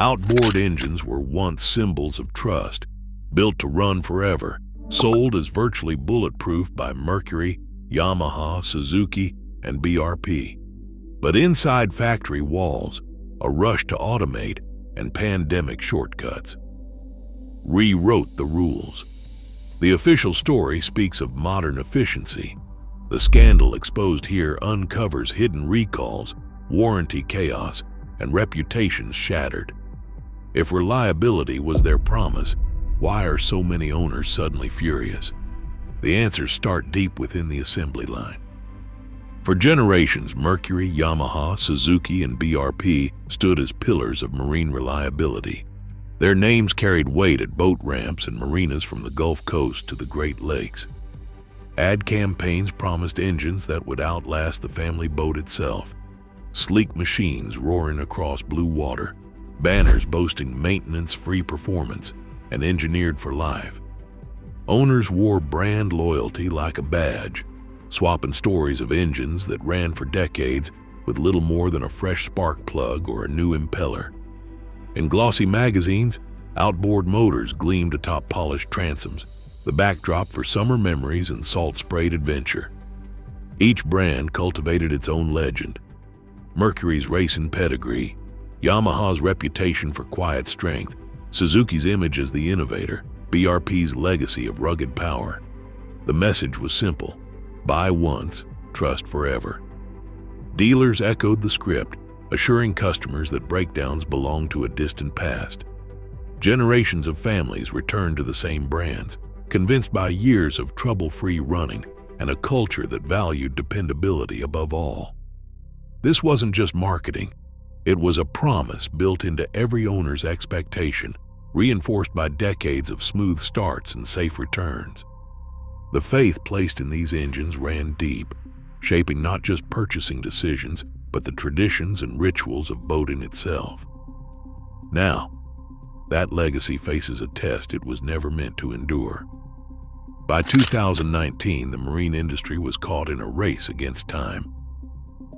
Outboard engines were once symbols of trust, built to run forever, sold as virtually bulletproof by Mercury, Yamaha, Suzuki, and BRP. But inside factory walls, a rush to automate and pandemic shortcuts rewrote the rules. The official story speaks of modern efficiency. The scandal exposed here uncovers hidden recalls, warranty chaos, and reputations shattered. If reliability was their promise, why are so many owners suddenly furious? The answers start deep within the assembly line. For generations, Mercury, Yamaha, Suzuki, and BRP stood as pillars of marine reliability. Their names carried weight at boat ramps and marinas from the Gulf Coast to the Great Lakes. Ad campaigns promised engines that would outlast the family boat itself. Sleek machines roaring across blue water, banners boasting maintenance-free performance, and engineered for life. Owners wore brand loyalty like a badge, swapping stories of engines that ran for decades with little more than a fresh spark plug or a new impeller. In glossy magazines, outboard motors gleamed atop polished transoms, the backdrop for summer memories and salt-sprayed adventure. Each brand cultivated its own legend. Mercury's racing pedigree, Yamaha's reputation for quiet strength, Suzuki's image as the innovator, BRP's legacy of rugged power. The message was simple: buy once, trust forever. Dealers echoed the script, assuring customers that breakdowns belonged to a distant past. Generations of families returned to the same brands, convinced by years of trouble-free running and a culture that valued dependability above all. This wasn't just marketing. It was a promise built into every owner's expectation, reinforced by decades of smooth starts and safe returns. The faith placed in these engines ran deep, shaping not just purchasing decisions, but the traditions and rituals of boating itself. Now, that legacy faces a test it was never meant to endure. By 2019, the marine industry was caught in a race against time.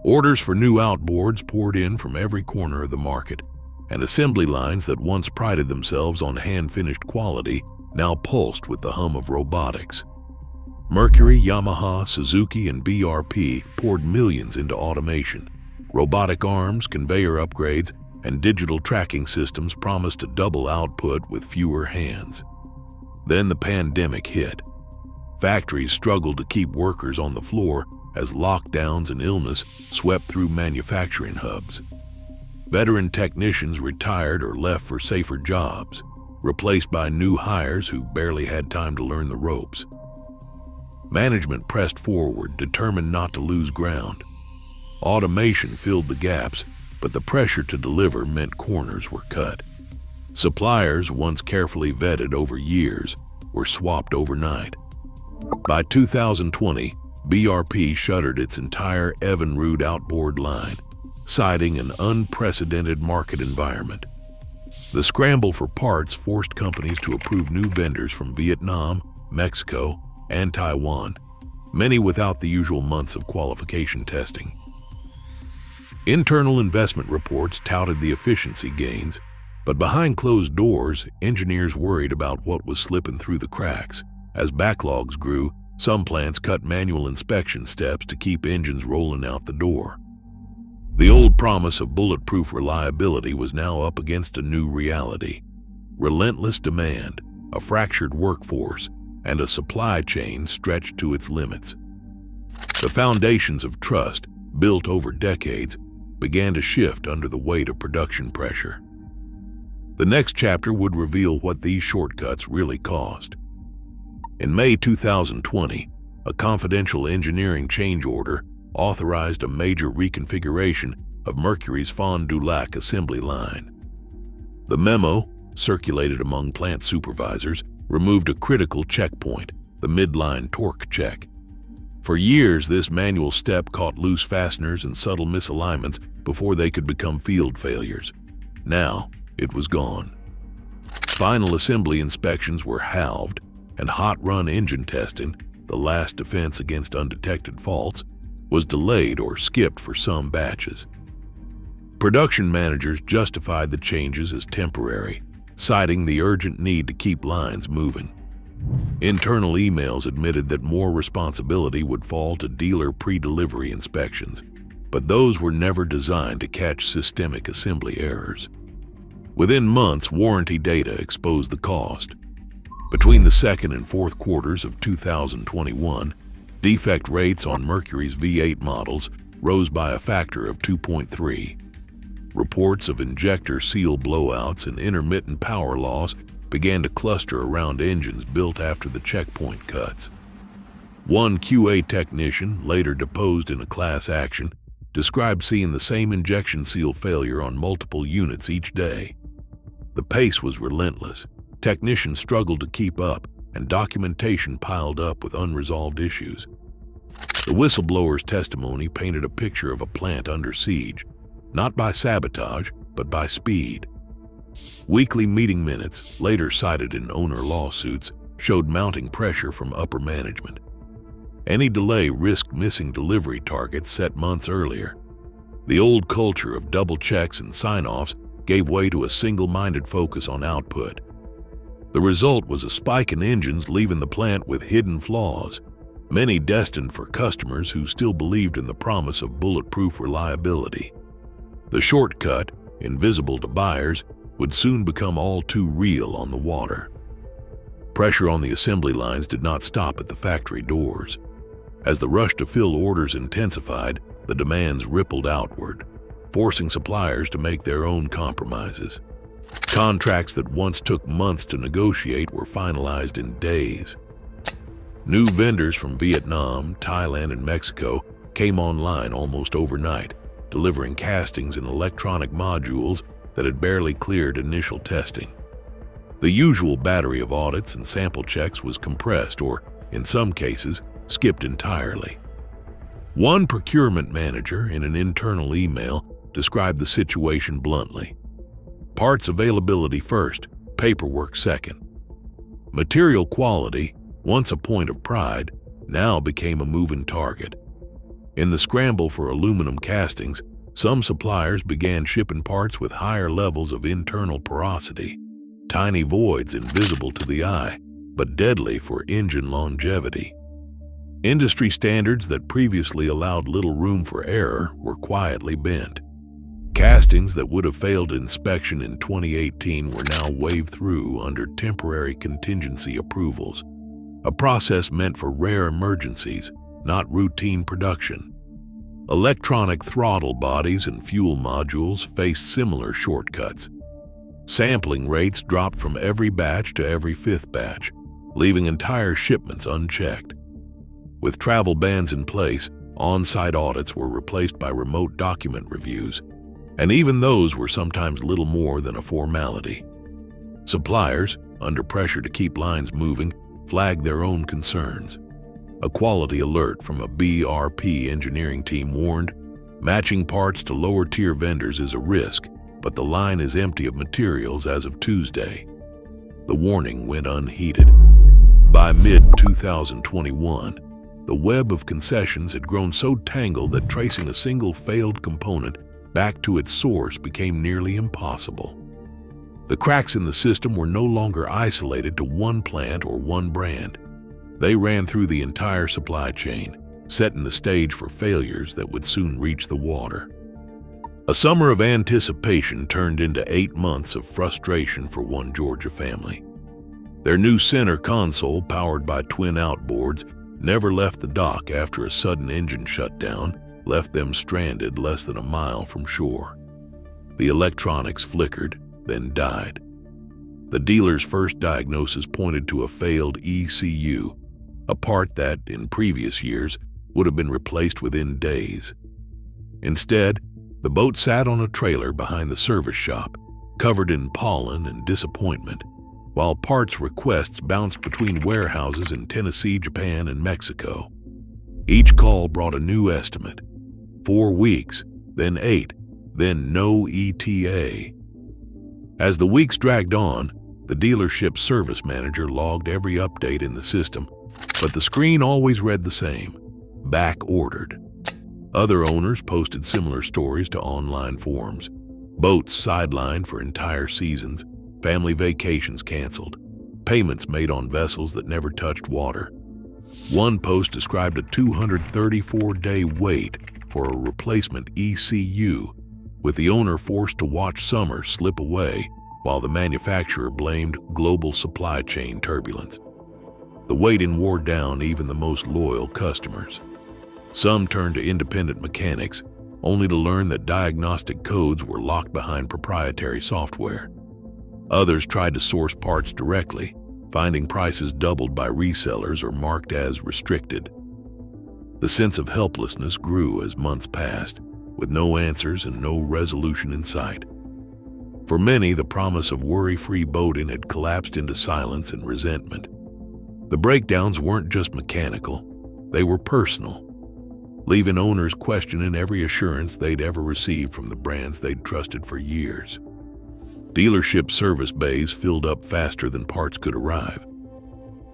Orders for new outboards poured in from every corner of the market, and assembly lines that once prided themselves on hand-finished quality now pulsed with the hum of robotics. Mercury, Yamaha, Suzuki, and BRP poured millions into automation. Robotic arms, conveyor upgrades, and digital tracking systems promised to double output with fewer hands. Then the pandemic hit. Factories struggled to keep workers on the floor as lockdowns and illness swept through manufacturing hubs. Veteran technicians retired or left for safer jobs, replaced by new hires who barely had time to learn the ropes. Management pressed forward, determined not to lose ground. Automation filled the gaps, but the pressure to deliver meant corners were cut. Suppliers, once carefully vetted over years, were swapped overnight. By 2020, BRP shuttered its entire Evinrude outboard line, citing an unprecedented market environment. The scramble for parts forced companies to approve new vendors from Vietnam, Mexico, and Taiwan, many without the usual months of qualification testing. Internal investment reports touted the efficiency gains, but behind closed doors, engineers worried about what was slipping through the cracks. As backlogs grew, some plants cut manual inspection steps to keep engines rolling out the door. The old promise of bulletproof reliability was now up against a new reality: relentless demand, a fractured workforce, and a supply chain stretched to its limits. The foundations of trust, built over decades, began to shift under the weight of production pressure. The next chapter would reveal what these shortcuts really cost. In May 2020, a confidential engineering change order authorized a major reconfiguration of Mercury's Fond du Lac assembly line. The memo, circulated among plant supervisors, removed a critical checkpoint, the midline torque check. For years, this manual step caught loose fasteners and subtle misalignments before they could become field failures. Now, it was gone. Final assembly inspections were halved, and hot-run engine testing, the last defense against undetected faults, was delayed or skipped for some batches. Production managers justified the changes as temporary, citing the urgent need to keep lines moving. Internal emails admitted that more responsibility would fall to dealer pre-delivery inspections, but those were never designed to catch systemic assembly errors. Within months, warranty data exposed the cost. Between the second and fourth quarters of 2021, defect rates on Mercury's V8 models rose by a factor of 2.3. Reports of injector seal blowouts and intermittent power loss began to cluster around engines built after the checkpoint cuts. One QA technician, later deposed in a class action, described seeing the same injection seal failure on multiple units each day. The pace was relentless. Technicians struggled to keep up, and documentation piled up with unresolved issues. The whistleblower's testimony painted a picture of a plant under siege, not by sabotage, but by speed. Weekly meeting minutes, later cited in owner lawsuits, showed mounting pressure from upper management. Any delay risked missing delivery targets set months earlier. The old culture of double checks and sign-offs gave way to a single-minded focus on output. The result was a spike in engines leaving the plant with hidden flaws, many destined for customers who still believed in the promise of bulletproof reliability. The shortcut, invisible to buyers, would soon become all too real on the water. Pressure on the assembly lines did not stop at the factory doors. As the rush to fill orders intensified, the demands rippled outward, forcing suppliers to make their own compromises. Contracts that once took months to negotiate were finalized in days. New vendors from Vietnam, Thailand, and Mexico came online almost overnight, delivering castings and electronic modules that had barely cleared initial testing. The usual battery of audits and sample checks was compressed or, in some cases, skipped entirely. One procurement manager in an internal email described the situation bluntly. Parts availability first, paperwork second. Material quality, once a point of pride, now became a moving target. In the scramble for aluminum castings, some suppliers began shipping parts with higher levels of internal porosity, tiny voids invisible to the eye, but deadly for engine longevity. Industry standards that previously allowed little room for error were quietly bent. Castings that would have failed inspection in 2018 were now waved through under temporary contingency approvals, a process meant for rare emergencies, not routine production. Electronic throttle bodies and fuel modules faced similar shortcuts. Sampling rates dropped from every batch to every fifth batch, leaving entire shipments unchecked. With travel bans in place, on-site audits were replaced by remote document reviews, and even those were sometimes little more than a formality. Suppliers, under pressure to keep lines moving, flagged their own concerns. A quality alert from a BRP engineering team warned, matching parts to lower-tier vendors is a risk, but the line is empty of materials as of Tuesday. The warning went unheeded. By mid-2021, the web of concessions had grown so tangled that tracing a single failed component back to its source became nearly impossible. The cracks in the system were no longer isolated to one plant or one brand. They ran through the entire supply chain, setting the stage for failures that would soon reach the water. A summer of anticipation turned into 8 months of frustration for one Georgia family. Their new center console, powered by twin outboards, never left the dock after a sudden engine shutdown left them stranded less than a mile from shore. The electronics flickered, then died. The dealer's first diagnosis pointed to a failed ECU, a part that, in previous years, would have been replaced within days. Instead, the boat sat on a trailer behind the service shop, covered in pollen and disappointment, while parts requests bounced between warehouses in Tennessee, Japan, and Mexico. Each call brought a new estimate. 4 weeks, then 8, then no ETA. As the weeks dragged on, the dealership's service manager logged every update in the system, but the screen always read the same: back ordered. Other owners posted similar stories to online forums. Boats sidelined for entire seasons, family vacations canceled, payments made on vessels that never touched water. One post described a 234-day wait for a replacement ECU, with the owner forced to watch summer slip away while the manufacturer blamed global supply chain turbulence. The waiting wore down even the most loyal customers. Some turned to independent mechanics, only to learn that diagnostic codes were locked behind proprietary software. Others tried to source parts directly, finding prices doubled by resellers or marked as restricted. The sense of helplessness grew as months passed, with no answers and no resolution in sight. For many, the promise of worry-free boating had collapsed into silence and resentment. The breakdowns weren't just mechanical, they were personal, leaving owners questioning every assurance they'd ever received from the brands they'd trusted for years. Dealership service bays filled up faster than parts could arrive.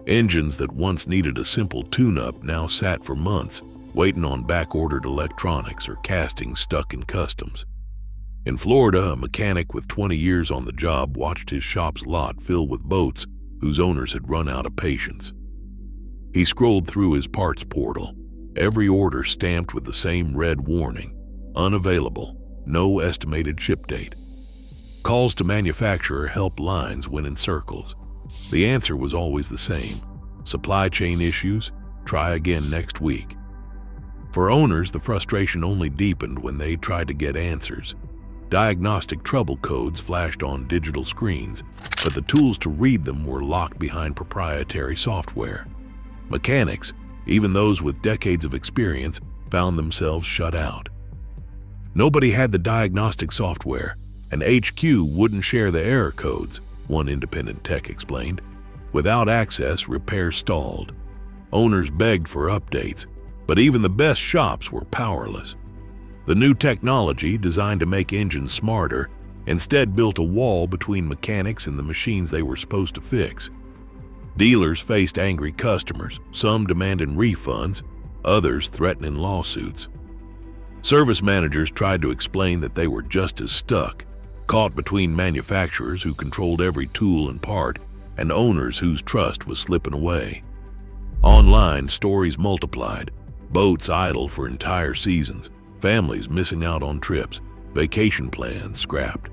Engines that once needed a simple tune-up now sat for months, waiting on back-ordered electronics or castings stuck in customs. In Florida, a mechanic with 20 years on the job watched his shop's lot fill with boats whose owners had run out of patience. He scrolled through his parts portal, every order stamped with the same red warning: unavailable, no estimated ship date. Calls to manufacturer help lines went in circles. The answer was always the same: supply chain issues, try again next week. For owners, the frustration only deepened when they tried to get answers. Diagnostic trouble codes flashed on digital screens, but the tools to read them were locked behind proprietary software. Mechanics, even those with decades of experience, found themselves shut out. Nobody had the diagnostic software, and HQ wouldn't share the error codes, one independent tech explained. Without access, repairs stalled. Owners begged for updates, but even the best shops were powerless. The new technology, designed to make engines smarter, instead built a wall between mechanics and the machines they were supposed to fix. Dealers faced angry customers, some demanding refunds, others threatening lawsuits. Service managers tried to explain that they were just as stuck, caught between manufacturers who controlled every tool and part and owners whose trust was slipping away. Online, stories multiplied: boats idle for entire seasons, families missing out on trips, vacation plans scrapped.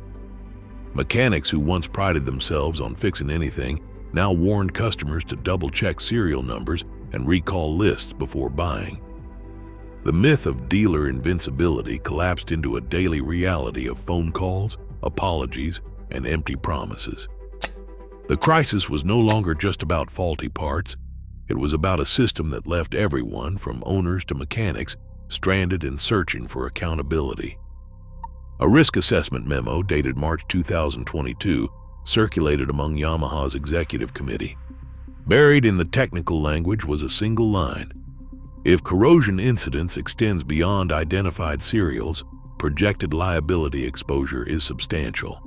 Mechanics who once prided themselves on fixing anything now warned customers to double-check serial numbers and recall lists before buying. The myth of dealer invincibility collapsed into a daily reality of phone calls, apologies, and empty promises. The crisis was no longer just about faulty parts. It was about a system that left everyone, from owners to mechanics, stranded and searching for accountability. A risk assessment memo dated March 2022 circulated among Yamaha's executive committee. Buried in the technical language was a single line: if corrosion incidents extends beyond identified serials, projected liability exposure is substantial.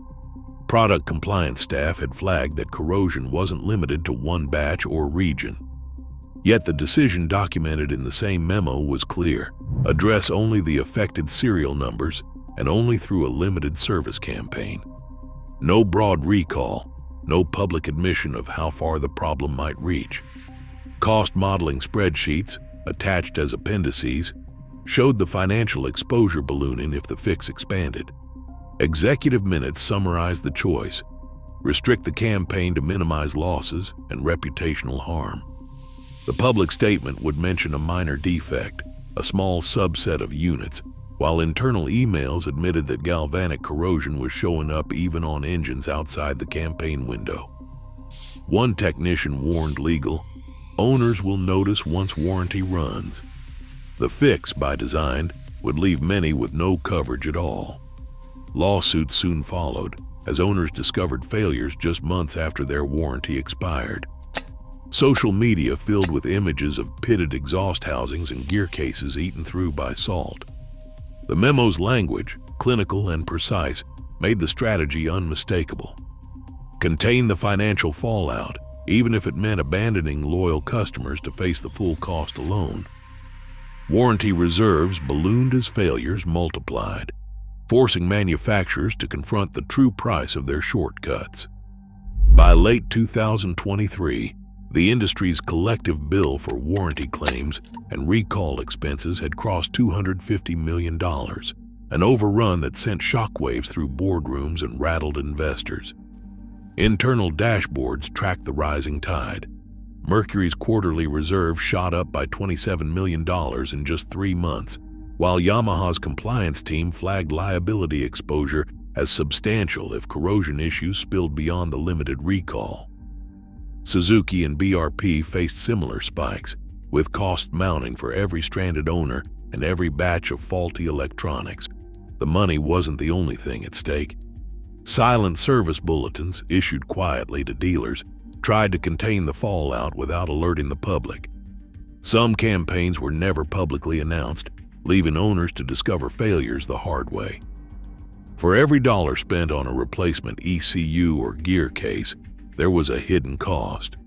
Product compliance staff had flagged that corrosion wasn't limited to one batch or region. Yet the decision documented in the same memo was clear: address only the affected serial numbers, and only through a limited service campaign. No broad recall, no public admission of how far the problem might reach. Cost modeling spreadsheets, attached as appendices, showed the financial exposure ballooning if the fix expanded. Executive minutes summarized the choice: restrict the campaign to minimize losses and reputational harm. The public statement would mention a minor defect, a small subset of units, while internal emails admitted that galvanic corrosion was showing up even on engines outside the campaign window. One technician warned legal, owners will notice once warranty runs. The fix, by design, would leave many with no coverage at all. Lawsuits soon followed, as owners discovered failures just months after their warranty expired. Social media filled with images of pitted exhaust housings and gear cases eaten through by salt. The memo's language, clinical and precise, made the strategy unmistakable. Contain the financial fallout, even if it meant abandoning loyal customers to face the full cost alone. Warranty reserves ballooned as failures multiplied, forcing manufacturers to confront the true price of their shortcuts. By late 2023, the industry's collective bill for warranty claims and recall expenses had crossed $250 million, an overrun that sent shockwaves through boardrooms and rattled investors. Internal dashboards tracked the rising tide. Mercury's quarterly reserve shot up by $27 million in just 3 months, while Yamaha's compliance team flagged liability exposure as substantial if corrosion issues spilled beyond the limited recall. Suzuki and BRP faced similar spikes, with costs mounting for every stranded owner and every batch of faulty electronics. The money wasn't the only thing at stake. Silent service bulletins, issued quietly to dealers, tried to contain the fallout without alerting the public. Some campaigns were never publicly announced, leaving owners to discover failures the hard way. For every dollar spent on a replacement ECU or gear case, there was a hidden cost.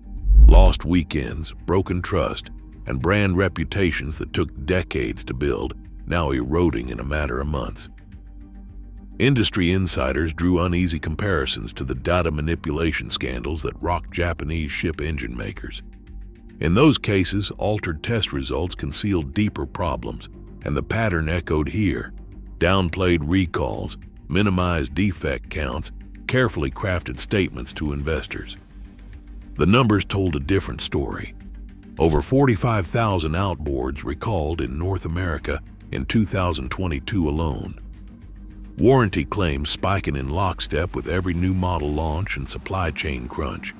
Lost weekends, broken trust, and brand reputations that took decades to build, now eroding in a matter of months. Industry insiders drew uneasy comparisons to the data manipulation scandals that rocked Japanese ship engine makers. In those cases, altered test results concealed deeper problems, and the pattern echoed here. Downplayed recalls, minimized defect counts, carefully crafted statements to investors. The numbers told a different story. Over 45,000 outboards recalled in North America in 2022 alone. Warranty claims spiking in lockstep with every new model launch and supply chain crunch.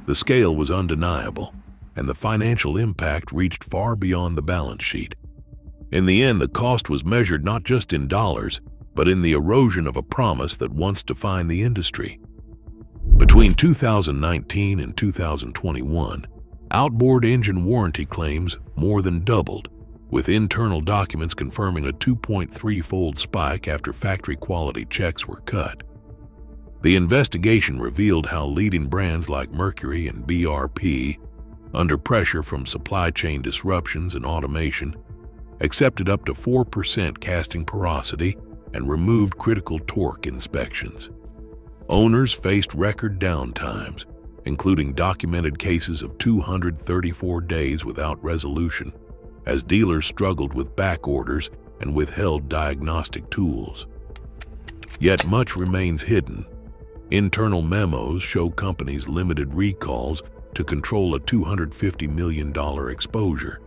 The scale was undeniable, and the financial impact reached far beyond the balance sheet. In the end, the cost was measured not just in dollars, but in the erosion of a promise that once defined the industry. Between 2019 and 2021, outboard engine warranty claims more than doubled, with internal documents confirming a 2.3-fold spike after factory quality checks were cut. The investigation revealed how leading brands like Mercury and BRP, under pressure from supply chain disruptions and automation, accepted up to 4% casting porosity and removed critical torque inspections. Owners faced record downtimes, including documented cases of 234 days without resolution, as dealers struggled with back orders and withheld diagnostic tools. Yet much remains hidden. Internal memos show companies limited recalls to control a $250 million exposure,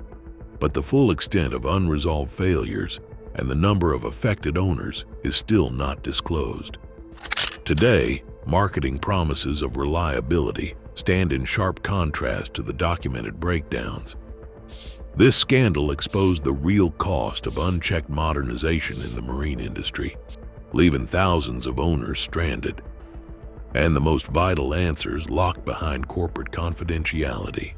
but the full extent of unresolved failures and the number of affected owners is still not disclosed. Today, marketing promises of reliability stand in sharp contrast to the documented breakdowns. This scandal exposed the real cost of unchecked modernization in the marine industry, leaving thousands of owners stranded, and the most vital answers locked behind corporate confidentiality.